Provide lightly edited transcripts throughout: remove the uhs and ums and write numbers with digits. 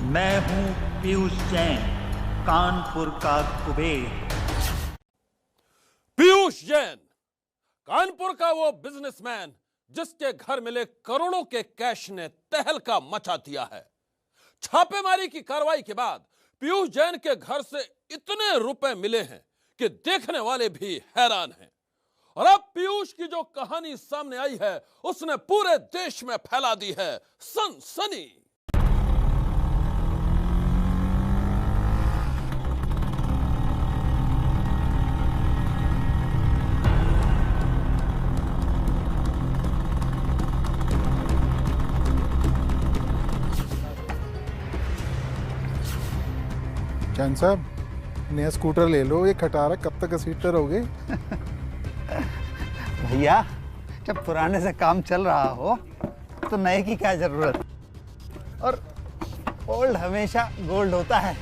मैं हूं पीयूष जैन, कानपुर का कुबेर। पीयूष जैन, कानपुर का वो बिजनेसमैन जिसके घर मिले करोड़ों के कैश ने तहलका मचा दिया है। छापेमारी की कार्रवाई के बाद पीयूष जैन के घर से इतने रुपए मिले हैं कि देखने वाले भी हैरान हैं। और अब पीयूष की जो कहानी सामने आई है उसने पूरे देश में फैला दी है सनसनी। जैन साहब, नया स्कूटर ले लो, ये खटारा कब तक घसीटते रहोगे? भैया, जब पुराने से काम चल रहा हो तो नए की क्या जरूरत, और ओल्ड हमेशा गोल्ड होता है।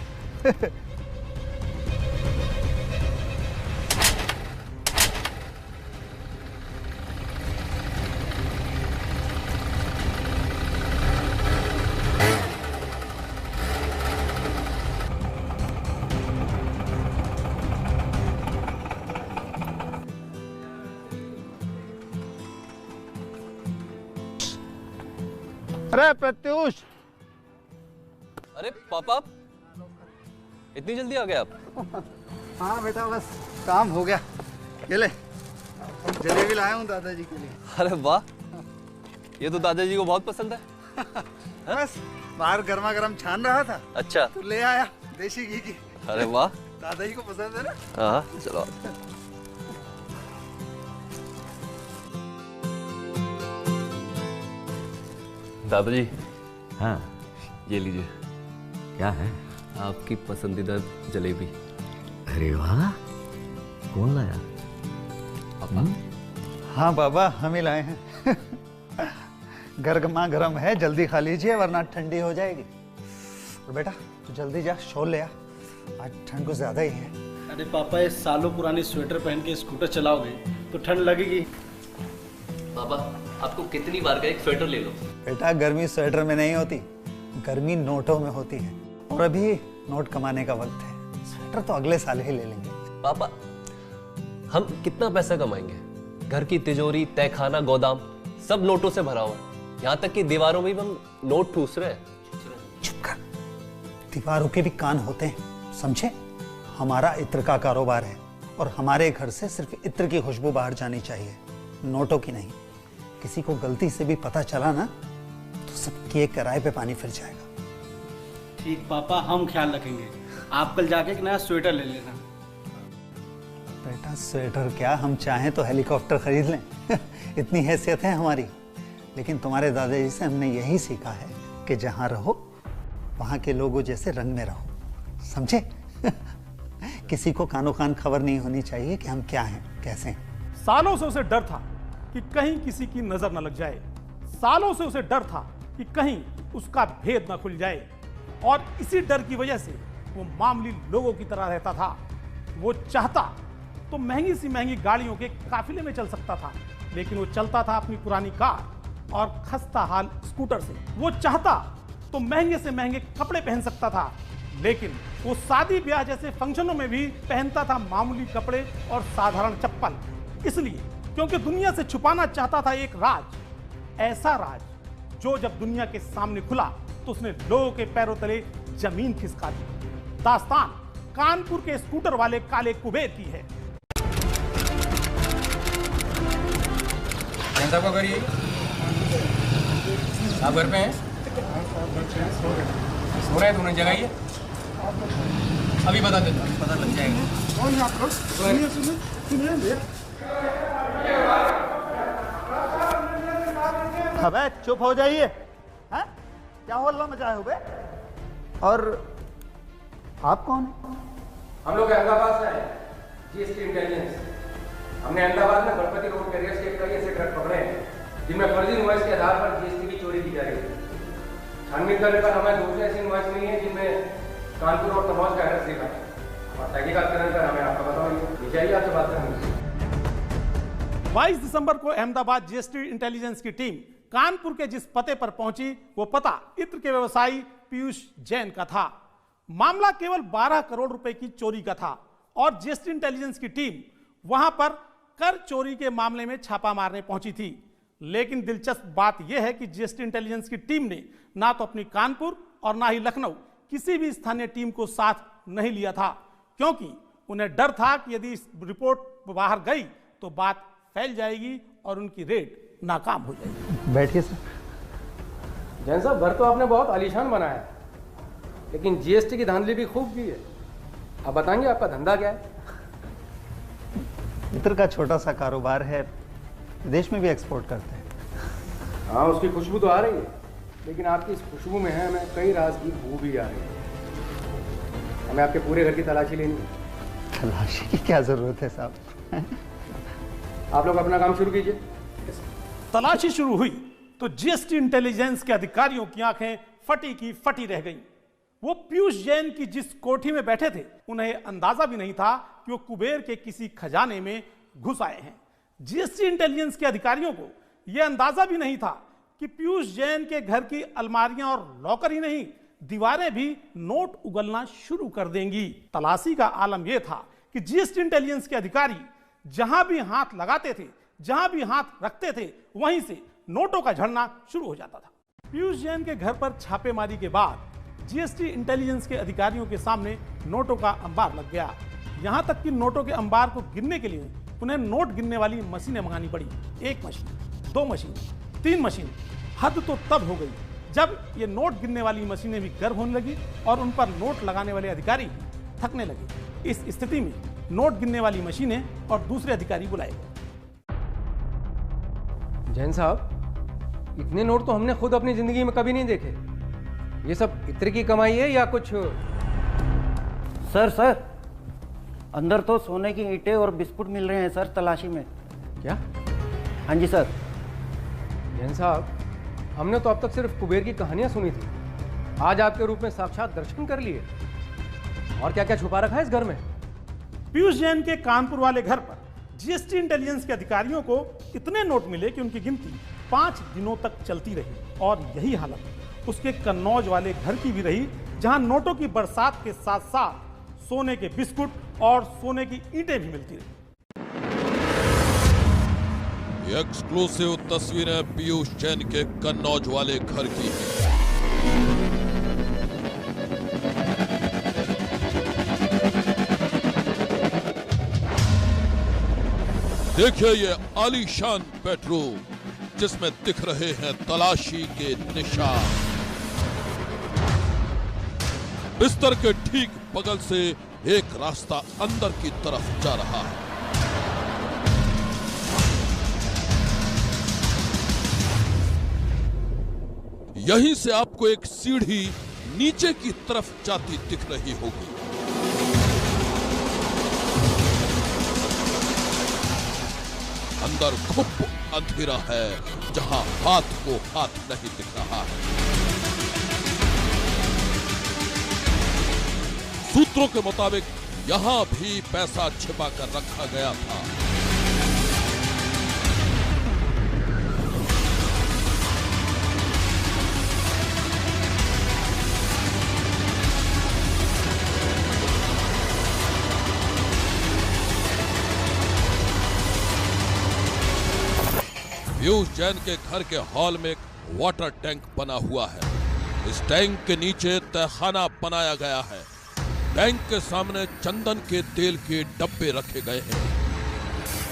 अरे प्रत्युष! अरे पापा, इतनी जल्दी आ गए आप? हाँ बेटा, बस काम हो गया। ये ले, जलेबी लाया हूँ दादाजी के लिए। अरे वाह, ये तो दादाजी को बहुत पसंद है। बस बाहर गर्मा गर्म छान रहा था। अच्छा, तो ले आया देसी घी की। अरे वाह, दादाजी को पसंद है ना? हाँ चलो। दादाजी, हाँ, ये लीजिए, क्या है? आपकी पसंदीदा जलेबी। अरे वाह, कौन लाया? पापा। हाँ बाबा, हम ही लाए हैं। गर्मा गर्म है, जल्दी खा लीजिए वरना ठंडी हो जाएगी। और बेटा तू जल्दी जा, शॉल ले आ, आज ठंड कुछ ज्यादा ही है। अरे पापा, ये सालों पुरानी स्वेटर पहन के स्कूटर चलाओगे तो ठंड लगेगी। पापा, आपको कितनी बार का एक स्वेटर ले लो। बेटा, गर्मी स्वेटर में नहीं होती, गर्मी नोटों में होती है, और अभी नोट कमाने का वक्त है। स्वेटर तो अगले साल ही ले लेंगे। पापा, हम कितना पैसा कमाएंगे? घर की तिजोरी, तहखाना, गोदाम सब नोटों से भरा हुआ, यहाँ तक कि दीवारों में भी हम नोट ठूस रहे हैं। चुप कर, दीवारों के भी कान होते हैं, समझे? हमारा इत्र का कारोबार है और हमारे घर से सिर्फ इत्र की खुशबू बाहर जानी चाहिए, नोटों की नहीं। किसी को गलती से भी पता चला ना तो सबके एक किराए पे पानी फिर जाएगा। ठीक पापा, हम ख्याल रखेंगे। आप कल जाके एक नया स्वेटर ले लेना। बेटा स्वेटर क्या, हम चाहें तो हेलीकॉप्टर खरीद लें। इतनी हैसियत है हमारी। लेकिन तुम्हारे दादाजी से हमने यही सीखा है कि जहाँ रहो वहाँ के लोगों जैसे रंग में रहो, समझे? किसी को कानो कान खबर नहीं होनी चाहिए कि हम क्या हैं, कैसे हैं। सालों से उसे डर था कि कहीं किसी की नजर न लग जाए। सालों से उसे डर था कि कहीं उसका भेद न खुल जाए, और इसी डर की वजह से वो मामूली लोगों की तरह रहता था। वो चाहता तो महंगी सी महंगी गाड़ियों के काफिले में चल सकता था, लेकिन वो चलता था अपनी पुरानी कार और खस्ता हाल स्कूटर से। वो चाहता तो महंगे से महंगे कपड़े पहन सकता था, लेकिन वो शादी ब्याह जैसे फंक्शनों में भी पहनता था मामूली कपड़े और साधारण चप्पल। इसलिए क्योंकि दुनिया से छुपाना चाहता था एक राज, ऐसा राज जो जब दुनिया के सामने खुला तो उसने लोगों के पैरों तले जमीन खिसका दी। दास्तान कानपुर के स्कूटर वाले काले कुबेर की है। जनता को करिए, आप घर पे हैं? सो रहे हैं, दोनों जगाइए, अभी बता देता हूँ, पता लग जाएगा। अबे चुप हो जाइए, हैं? क्या हल्ला मचाए हो बे? और आप कौन हैं? हम लोग अहमदाबाद से आए, जीएसटी इंटेलिजेंस। हमने अहमदाबाद में गणपति रोड के रेस के कई ऐसे ट्रक पकड़े हैं जिनमें फर्जी इनवॉइस के आधार पर जीएसटी की चोरी की जा रही है। छानबीन करने पर हमें दूसरी ऐसी इनवॉइस मिली है जिनमें कानपुर और तमौज का एड्रेस लिखा है। और तहकीकात करने पर हमें आपका बताओ, चाहिए आपसे बात करेंगे। 22 दिसंबर को अहमदाबाद जीएसटी इंटेलिजेंस की टीम कानपुर के जिस पते पर पहुंची, वो पता इत्र के व्यवसायी पीयूष जैन का था। मामला केवल 12 करोड़ रुपए की चोरी का था और जीएसटी इंटेलिजेंस की टीम वहां पर कर चोरी के मामले में छापा मारने पहुंची थी। लेकिन दिलचस्प बात यह है कि जीएसटी इंटेलिजेंस की टीम ने ना तो अपनी कानपुर और ना ही लखनऊ किसी भी स्थानीय टीम को साथ नहीं लिया था, क्योंकि उन्हें डर था कि यदि इस रिपोर्ट बाहर गई तो बात फैल जाएगी और उनकी रेड नाकाम हो जाएगी। बैठिए सर। जैन साहब, घर तो आपने बहुत आलीशान बनाया है, लेकिन जीएसटी की धांधली भी खूब की है। आप बताएंगे आपका धंधा क्या है? इत्र का छोटा सा कारोबार है, विदेश में भी एक्सपोर्ट करते हैं। हाँ, उसकी खुशबू तो आ रही है, लेकिन आपकी इस खुशबू में है हमें कई राज की बू भी आ रही है। हमें आपके पूरे घर की तलाशी लेनी है। तलाशी की क्या जरूरत है साहब? आप लोग अपना काम शुरू कीजिए। तलाशी शुरू हुई तो जीएसटी इंटेलिजेंस के अधिकारियों की आंखें फटी की फटी रह गईं। वो पीयूष जैन की जिस कोठी में बैठे थे, उन्हें अंदाजा भी नहीं था कि वो कुबेर के किसी खजाने में घुस आए हैं। जीएसटी इंटेलिजेंस के अधिकारियों को यह अंदाजा भी नहीं था कि पीयूष जैन के घर की अलमारियां और लॉकर ही नहीं, दीवारें भी नोट उगलना शुरू कर देंगी। तलाशी का आलम यह था कि जीएसटी इंटेलिजेंस के अधिकारी जहां भी हाथ लगाते थे, जहां भी हाथ रखते थे, वहीं से नोटों का झड़ना शुरू हो जाता था। पीयूष जैन के घर पर छापेमारी के बाद जीएसटी इंटेलिजेंस के अधिकारियों के सामने नोटों का अंबार लग गया। यहां तक कि नोटों के अंबार को गिनने के लिए उन्हें नोट गिनने वाली मशीनें मंगानी पड़ी। 1 मशीन, 2 मशीन, 3 मशीन। हद तो तब हो गई जब ये नोट गिनने वाली मशीनें भी गर्म होने लगी और उन पर नोट लगाने वाले अधिकारी थकने लगे। इस स्थिति में नोट गिनने वाली मशीनें और दूसरे अधिकारी बुलाए गए। जैन साहब, इतने नोट तो हमने खुद अपनी जिंदगी में कभी नहीं देखे। ये सब इत्र की कमाई है या कुछ? सर अंदर तो सोने की ईंटें और बिस्कुट मिल रहे हैं सर तलाशी में। क्या? हाँ जी सर। जैन साहब, हमने तो अब तक सिर्फ कुबेर की कहानियां सुनी थी, आज आपके रूप में साक्षात दर्शन कर लिए। और क्या क्या छुपा रखा है इस घर में? पीयूष जैन के कानपुर वाले घर पर जीएसटी इंटेलिजेंस के अधिकारियों को इतने नोट मिले कि उनकी गिनती 5 दिनों तक चलती रही। और यही हालत उसके कन्नौज वाले घर की भी रही, जहां नोटों की बरसात के साथ साथ सोने के बिस्कुट और सोने की ईंटें भी मिलती रही। ये एक्सक्लूसिव तस्वीरें पीयूष जैन के कन्नौज वाले घर की हैं। देखिए ये आलीशान बेडरूम, जिसमें दिख रहे हैं तलाशी के निशान। बिस्तर के ठीक बगल से एक रास्ता अंदर की तरफ जा रहा है। यहीं से आपको एक सीढ़ी नीचे की तरफ जाती दिख रही होगी। अंदर खूब अंधेरा है, जहां हाथ को हाथ नहीं दिख रहा है। सूत्रों के मुताबिक यहां भी पैसा छिपा कर रखा गया था। पीयूष जैन के घर के हॉल में एक वाटर टैंक बना हुआ है। इस टैंक के नीचे तहखाना बनाया गया है। टैंक के सामने चंदन के तेल के डब्बे रखे गए हैं।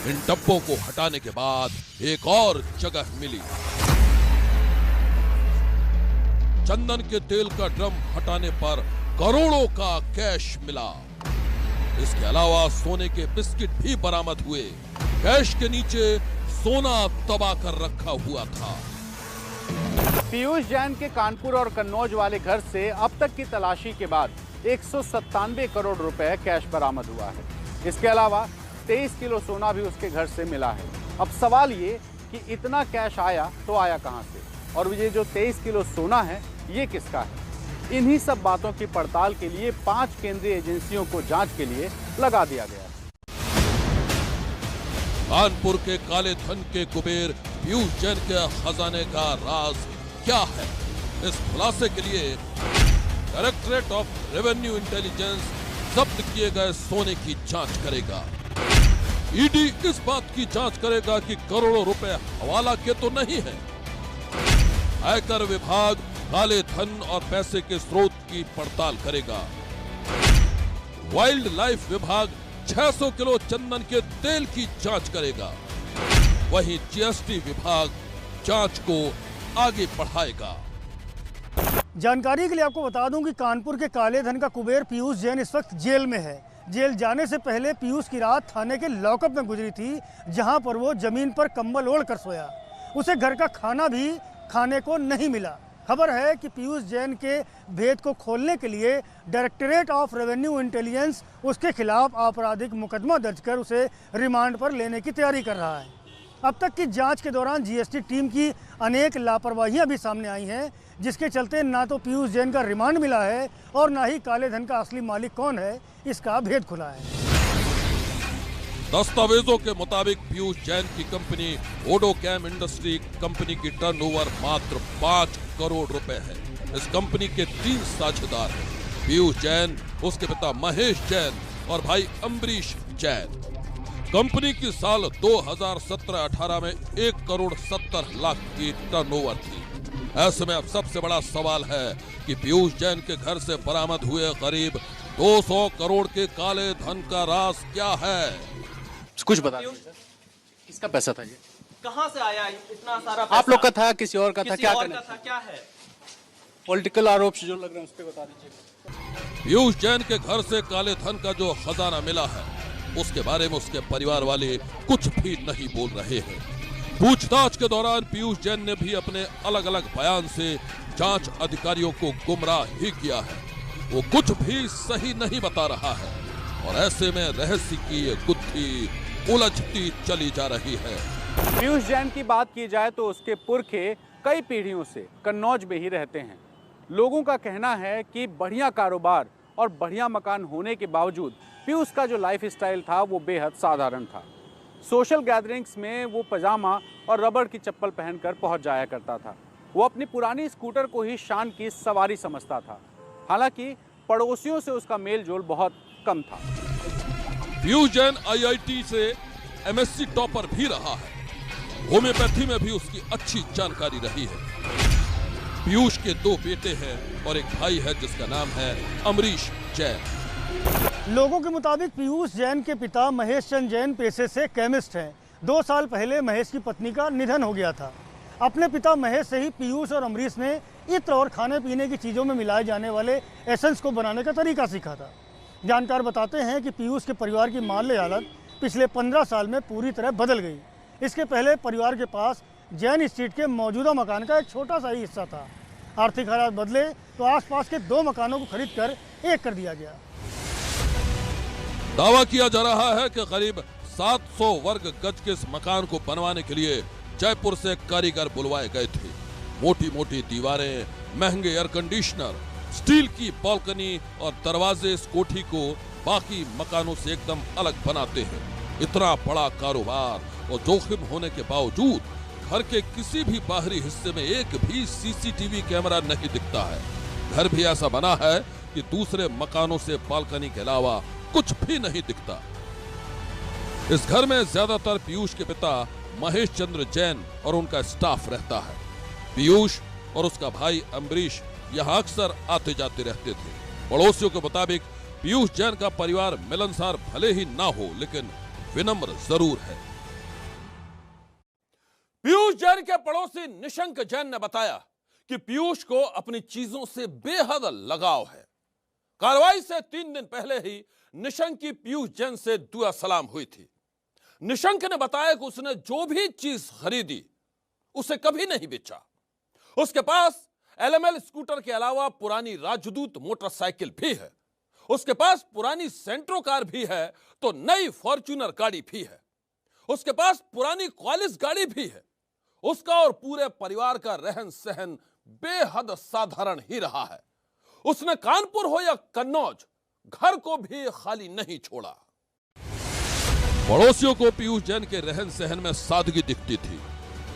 इन डब्बों को हटाने के बाद एक और जगह मिली। चंदन के तेल का ड्रम हटाने पर करोड़ों का कैश मिला। इसके अलावा सोने के बिस्किट भी बरामद हुए। कैश के नीचे सोना दबा कर रखा हुआ था। पीयूष जैन के कानपुर और कन्नौज वाले घर से अब तक की तलाशी के बाद 197 करोड़ रुपए कैश बरामद हुआ है। इसके अलावा 23 किलो सोना भी उसके घर से मिला है। अब सवाल ये कि इतना कैश आया तो आया कहां से, और ये जो 23 किलो सोना है ये किसका है? इन्हीं सब बातों की पड़ताल के लिए 5 केंद्रीय एजेंसियों को जांच के लिए लगा दिया गया है। कानपुर के काले धन के कुबेर पीयूष जैन के खजाने का राज क्या है? इस खुलासे के लिए डायरेक्टरेट ऑफ रेवेन्यू इंटेलिजेंस जब्त किए गए सोने की जांच करेगा। ईडी इस बात की जांच करेगा कि करोड़ों रुपए हवाला के तो नहीं है। आयकर विभाग काले धन और पैसे के स्रोत की पड़ताल करेगा। वाइल्ड लाइफ विभाग 600 किलो चंदन के तेल की जांच करेगा। वहीं जीएसटी विभाग जांच को आगे बढ़ाएगा। जानकारी के लिए आपको बता दूं कि कानपुर के काले धन का कुबेर पीयूष जैन इस वक्त जेल में है। जेल जाने से पहले पीयूष की रात थाने के लॉकअप में गुजरी थी, जहां पर वो जमीन पर कंबल ओढ़ कर सोया। उसे घर का खाना भी खाने को नहीं मिला। खबर है कि पीयूष जैन के भेद को खोलने के लिए डायरेक्टरेट ऑफ रेवेन्यू इंटेलिजेंस उसके खिलाफ आपराधिक मुकदमा दर्ज कर उसे रिमांड पर लेने की तैयारी कर रहा है। अब तक की जांच के दौरान जीएसटी टीम की अनेक लापरवाहियां भी सामने आई हैं, जिसके चलते ना तो पीयूष जैन का रिमांड मिला है और ना ही काले धन का असली मालिक कौन है इसका भेद खुला है। दस्तावेजों के मुताबिक पीयूष जैन की कंपनी ओडोकैम इंडस्ट्री कंपनी की टर्नओवर मात्र 5 करोड़ रुपए है। इस कंपनी के 3 साझेदार हैं, पीयूष जैन, उसके पिता महेश जैन और भाई अम्बरीश जैन। कंपनी की साल 2017-18 में 1 करोड़ 70 लाख की टर्नओवर थी। ऐसे में अब सबसे बड़ा सवाल है कि पीयूष जैन के घर से बरामद हुए करीब 200 करोड़ के काले धन का राज क्या है। कुछ बता दीजिए सर, किसका पैसा था ये? कहाँ से आया इतना सारा पैसा? आप लोग का था, किसी और का था? क्या और का था, क्या है? पॉलिटिकल आरोप जो लग रहे हैं उस पर बता दीजिए। पीयूष जैन के घर से काले धन का जो खजाना मिला है, उसके बारे में उसके परिवार वाले कुछ भी नहीं बोल रहे हैं। पूछताछ के दौरान पीयूष जैन ने भी अपने अलग अलग बयान से जांच अधिकारियों को गुमराह ही किया है। वो कुछ भी सही नहीं बता रहा है और ऐसे में रहस्य की ये गुत्थी उलझती चली जा रही है। पीयूष जैन की बात की जाए तो उसके पुरखे कई पीढ़ियों से कन्नौज में ही रहते हैं। लोगों का कहना है कि बढ़िया कारोबार और बढ़िया मकान होने के बावजूद पीयूष का जो लाइफ स्टाइल था वो बेहद साधारण था। सोशल गैदरिंग्स में वो पजामा और रबड़ की चप्पल पहनकर पहुंच जाया करता था। वो अपनी पुरानी स्कूटर को ही शान की सवारी समझता था। हालांकि पड़ोसियों से उसका मेलजोल बहुत कम था। पीयूष जैन आईआईटी से एमएससी टॉपर भी रहा है। होम्योपैथी में भी उसकी अच्छी जानकारी रही है। पीयूष के 2 बेटे हैं और एक भाई है जिसका नाम है अम्बरीश जैन। लोगों के मुताबिक पीयूष जैन के पिता महेश चंद जैन पेशे से केमिस्ट हैं। 2 साल पहले महेश की पत्नी का निधन हो गया था। अपने पिता महेश से ही पीयूष और अम्बरीश ने इत्र और खाने पीने की चीज़ों में मिलाए जाने वाले एसेंस को बनाने का तरीका सीखा था। जानकार बताते हैं कि पीयूष के परिवार की माली हालत पिछले 15 साल में पूरी तरह बदल गई। इसके पहले परिवार के पास जैन स्ट्रीट के मौजूदा मकान का एक छोटा सा ही हिस्सा था। आर्थिक हालात बदले तो आसपास के 2 मकानों को खरीदकर एक कर दिया गया। दावा किया जा रहा है कि करीब 700 वर्ग गज के इस मकान को बनवाने के लिए जयपुर से कारीगर बुलवाए गए थे। मोटी मोटी दीवारें, महंगे एयर कंडीशनर, स्टील की बालकनी और दरवाजे इस कोठी को बाकी मकानों से एकदम अलग बनाते हैं। इतना बड़ा कारोबार और जोखिम होने के बावजूद घर के किसी भी बाहरी हिस्से में एक भी सीसीटीवी कैमरा नहीं दिखता है। घर भी ऐसा बना है कि दूसरे मकानों से बालकनी के अलावा कुछ भी नहीं दिखता। इस घर में ज्यादातर पीयूष के पिता महेश चंद्र जैन और उनका स्टाफ रहता है। पीयूष और उसका भाई अम्बरीश यहाँ अक्सर आते जाते रहते थे। पड़ोसियों के मुताबिक पीयूष जैन का परिवार मिलनसार भले ही ना हो, लेकिन विनम्र जरूर है। पीयूष जैन के पड़ोसी निशंक जैन ने बताया कि पीयूष को अपनी चीजों से बेहद लगाव है। कार्रवाई से 3 दिन पहले ही निशंक की पीयूष जैन से दुआ सलाम हुई थी। निशंक ने बताया कि उसने जो भी चीज खरीदी उसे कभी नहीं बेचा। उसके पास एलएमएल स्कूटर के अलावा पुरानी राजदूत मोटरसाइकिल भी है। उसके पास पुरानी सेंट्रो कार भी है तो नई फॉर्च्यूनर गाड़ी भी है। उसके पास पुरानी क्वालिस गाड़ी भी है। उसका और पूरे परिवार का रहन सहन बेहद साधारण ही रहा है। उसने कानपुर हो या कन्नौज, घर को भी खाली नहीं छोड़ा। पड़ोसियों को पीयूष जैन के रहन सहन में सादगी दिखती थी,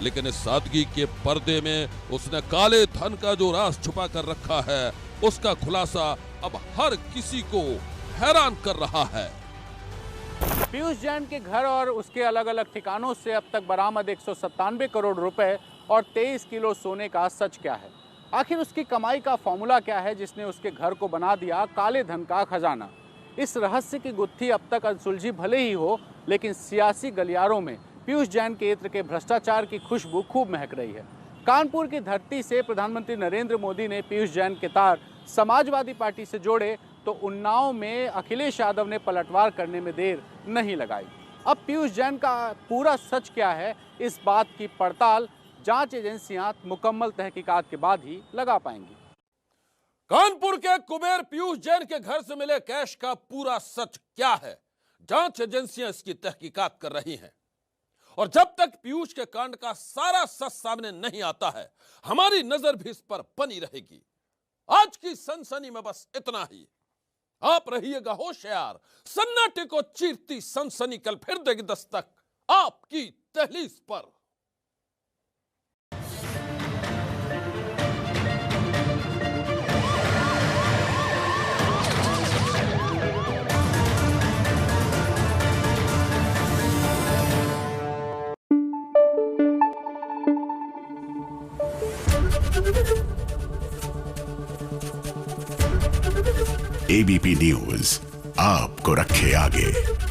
लेकिन इस सादगी के पर्दे में उसने काले धन का जो राज छुपा कर रखा है उसका खुलासा अब हर किसी को हैरान कर रहा है। पीयूष जैन के घर और उसके अलग अलग ठिकानों से अब तक बरामद 197 करोड़ रुपए और 23 किलो सोने का सच क्या है? आखिर उसकी कमाई का फॉर्मूला क्या है जिसने उसके घर को बना दिया काले धन का खजाना? इस रहस्य की गुत्थी अब तक अनसुलझी भले ही हो, लेकिन सियासी गलियारों में पीयूष जैन के इत्र के भ्रष्टाचार की खुशबू खूब महक रही है। कानपुर की धरती से प्रधानमंत्री नरेंद्र मोदी ने पीयूष जैन के तार समाजवादी पार्टी से जोड़े तो उन्नाव में अखिलेश यादव ने पलटवार करने में देर नहीं लगाई। अब पीयूष जैन का पूरा सच क्या है, इस बात की पड़ताल जांच एजेंसियां मुकम्मल तहकीकात के बाद ही लगा पाएंगी। कानपुर के कुबेर पीयूष जैन के घर से मिले कैश का पूरा सच क्या है, जांच एजेंसियां इसकी तहकीकात कर रही हैं। और जब तक पीयूष के कांड का सारा सच सामने नहीं आता है, हमारी नजर भी इस पर बनी रहेगी। आज की सनसनी में बस इतना ही। आप रहिएगा होशियार, सन्नाटे को चीरती सनसनी कल फिर देगी दस्तक आपकी दहलीज पर। एबीपी न्यूज आपको रखे आगे।